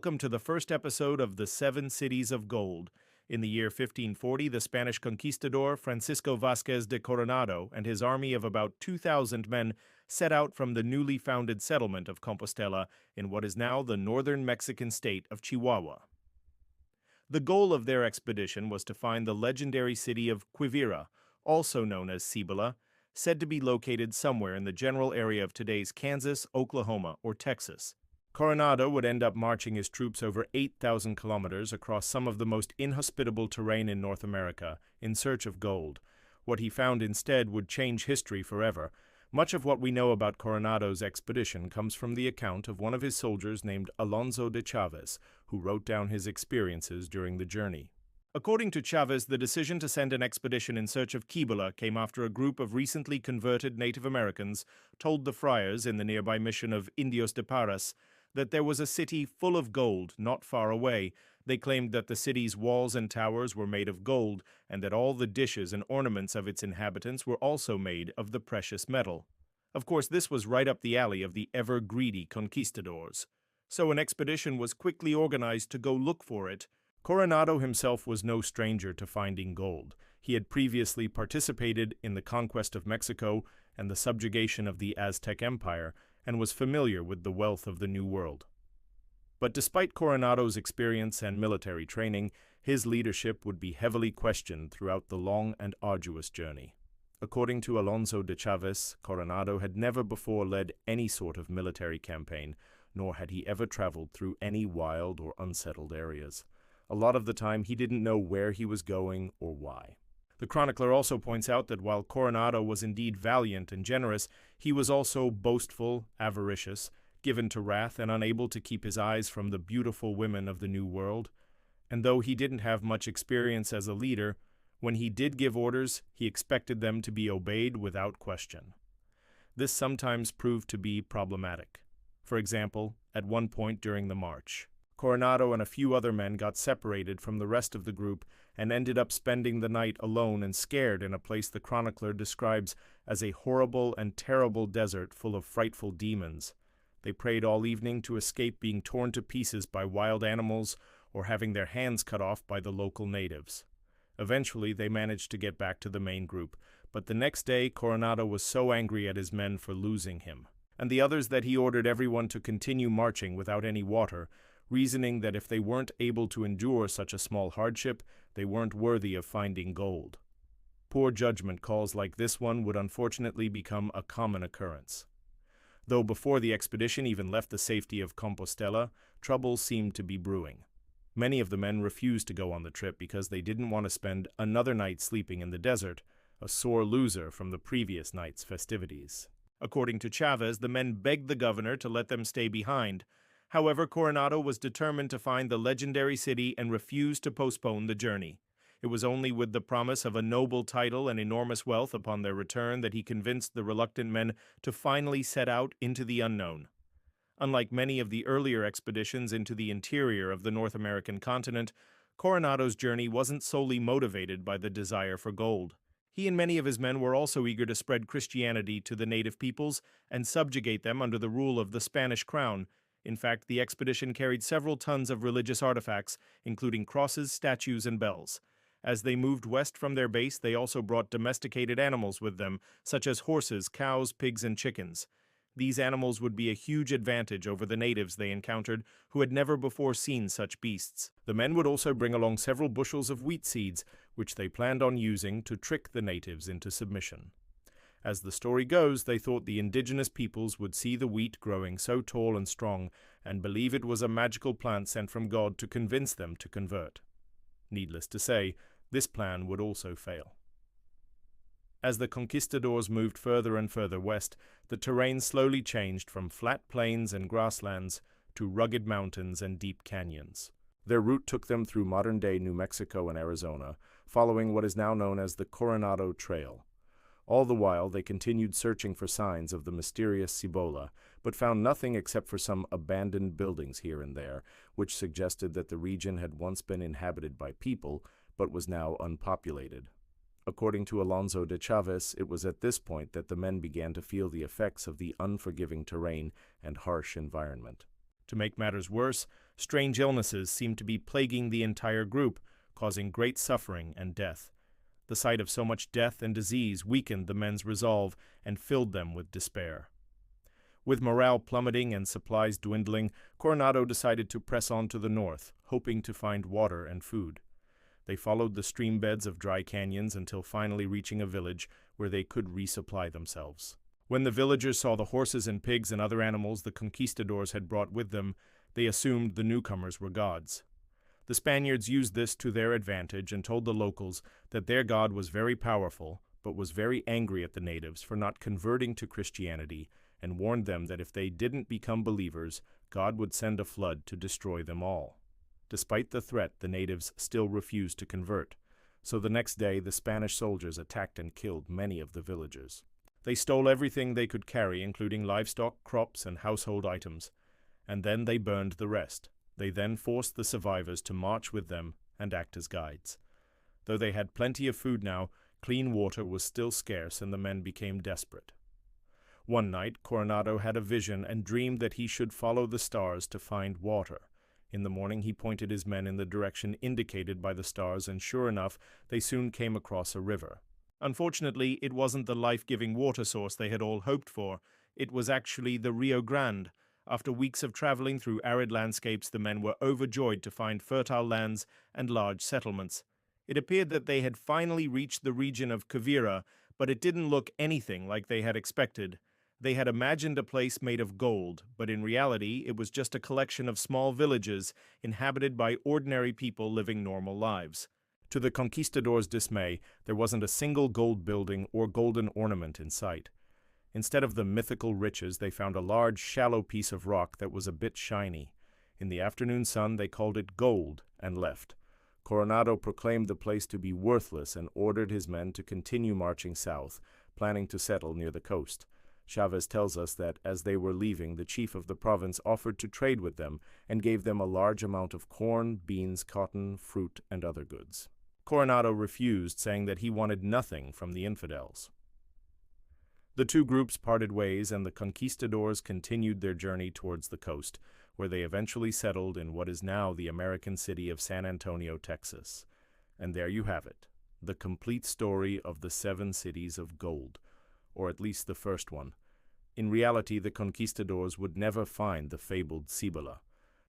welcome to the first episode of the Seven Cities of Gold. In the year 1540, the Spanish conquistador Francisco Vázquez de Coronado and his army of about 2,000 men set out from the newly founded settlement of Compostela in what is now the northern Mexican state of Chihuahua. The goal of their expedition was to find the legendary city of Quivira, also known as Cíbola, said to be located somewhere in the general area of today's Kansas, Oklahoma, or Texas. Coronado would end up marching his troops over 8,000 kilometers across some of the most inhospitable terrain in North America in search of gold. What he found instead would change history forever. Much of what we know about Coronado's expedition comes from the account of one of his soldiers named Alonso de Chavez, who wrote down his experiences during the journey. According to Chavez, the decision to send an expedition in search of Cíbola came after a group of recently converted Native Americans told the friars in the nearby mission of Indios de Paras that there was a city full of gold not far away. They claimed that the city's walls and towers were made of gold and that all the dishes and ornaments of its inhabitants were also made of the precious metal. Of course, this was right up the alley of the ever-greedy conquistadors. So an expedition was quickly organized to go look for it. Coronado himself was no stranger to finding gold. He had previously participated in the conquest of Mexico and the subjugation of the Aztec Empire, and was familiar with the wealth of the New World. But despite Coronado's experience and military training, his leadership would be heavily questioned throughout the long and arduous journey. According to Alonso de Chavez, Coronado had never before led any sort of military campaign, nor had he ever traveled through any wild or unsettled areas. A lot of the time, he didn't know where he was going or why. The chronicler also points out that while Coronado was indeed valiant and generous, he was also boastful, avaricious, given to wrath, and unable to keep his eyes from the beautiful women of the New World. And though he didn't have much experience as a leader, when he did give orders, he expected them to be obeyed without question. This sometimes proved to be problematic. For example, at one point during the march, Coronado and a few other men got separated from the rest of the group and ended up spending the night alone and scared in a place the chronicler describes as a horrible and terrible desert full of frightful demons. They prayed all evening to escape being torn to pieces by wild animals or having their hands cut off by the local natives. Eventually, they managed to get back to the main group, but the next day Coronado was so angry at his men for losing him, and the others, that he ordered everyone to continue marching without any water, reasoning that if they weren't able to endure such a small hardship, they weren't worthy of finding gold. Poor judgment calls like this one would unfortunately become a common occurrence. Though before the expedition even left the safety of Compostela, trouble seemed to be brewing. Many of the men refused to go on the trip because they didn't want to spend another night sleeping in the desert, a sore loser from the previous night's festivities. According to Chavez, the men begged the governor to let them stay behind. However, Coronado was determined to find the legendary city and refused to postpone the journey. It was only with the promise of a noble title and enormous wealth upon their return that he convinced the reluctant men to finally set out into the unknown. Unlike many of the earlier expeditions into the interior of the North American continent, Coronado's journey wasn't solely motivated by the desire for gold. He and many of his men were also eager to spread Christianity to the native peoples and subjugate them under the rule of the Spanish crown. In fact, the expedition carried several tons of religious artifacts, including crosses, statues, and bells. As they moved west from their base, they also brought domesticated animals with them, such as horses, cows, pigs, and chickens. These animals would be a huge advantage over the natives they encountered, who had never before seen such beasts. The men would also bring along several bushels of wheat seeds, which they planned on using to trick the natives into submission. As the story goes, they thought the indigenous peoples would see the wheat growing so tall and strong and believe it was a magical plant sent from God to convince them to convert. Needless to say, this plan would also fail. As the conquistadors moved further and further west, the terrain slowly changed from flat plains and grasslands to rugged mountains and deep canyons. Their route took them through modern-day New Mexico and Arizona, following what is now known as the Coronado Trail. All the while, they continued searching for signs of the mysterious Cíbola, but found nothing except for some abandoned buildings here and there, which suggested that the region had once been inhabited by people, but was now unpopulated. According to Alonso de Chavez, it was at this point that the men began to feel the effects of the unforgiving terrain and harsh environment. To make matters worse, strange illnesses seemed to be plaguing the entire group, causing great suffering and death. The sight of so much death and disease weakened the men's resolve and filled them with despair. With morale plummeting and supplies dwindling, Coronado decided to press on to the north, hoping to find water and food. They followed the stream beds of dry canyons until finally reaching a village where they could resupply themselves. When the villagers saw the horses and pigs and other animals the conquistadors had brought with them, they assumed the newcomers were gods. The Spaniards used this to their advantage and told the locals that their god was very powerful, but was very angry at the natives for not converting to Christianity, and warned them that if they didn't become believers, God would send a flood to destroy them all. Despite the threat, the natives still refused to convert, so the next day the Spanish soldiers attacked and killed many of the villagers. They stole everything they could carry, including livestock, crops, and household items, and then they burned the rest. They then forced the survivors to march with them and act as guides. Though they had plenty of food now, clean water was still scarce and the men became desperate. One night, Coronado had a vision and dreamed that he should follow the stars to find water. In the morning, he pointed his men in the direction indicated by the stars, and sure enough, they soon came across a river. Unfortunately, it wasn't the life-giving water source they had all hoped for. It was actually the Rio Grande. After weeks of traveling through arid landscapes, the men were overjoyed to find fertile lands and large settlements. It appeared that they had finally reached the region of Quivira, but it didn't look anything like they had expected. They had imagined a place made of gold, but in reality it was just a collection of small villages inhabited by ordinary people living normal lives. To the conquistadors' dismay, there wasn't a single gold building or golden ornament in sight. Instead of the mythical riches, they found a large, shallow piece of rock that was a bit shiny. In the afternoon sun, they called it gold and left. Coronado proclaimed the place to be worthless and ordered his men to continue marching south, planning to settle near the coast. Chavez tells us that as they were leaving, the chief of the province offered to trade with them and gave them a large amount of corn, beans, cotton, fruit, and other goods. Coronado refused, saying that he wanted nothing from the infidels. The two groups parted ways, and the conquistadors continued their journey towards the coast, where they eventually settled in what is now the American city of San Antonio, Texas. And there you have it, the complete story of the 7 cities of gold, or at least the first one. In reality, the conquistadors would never find the fabled Cíbola.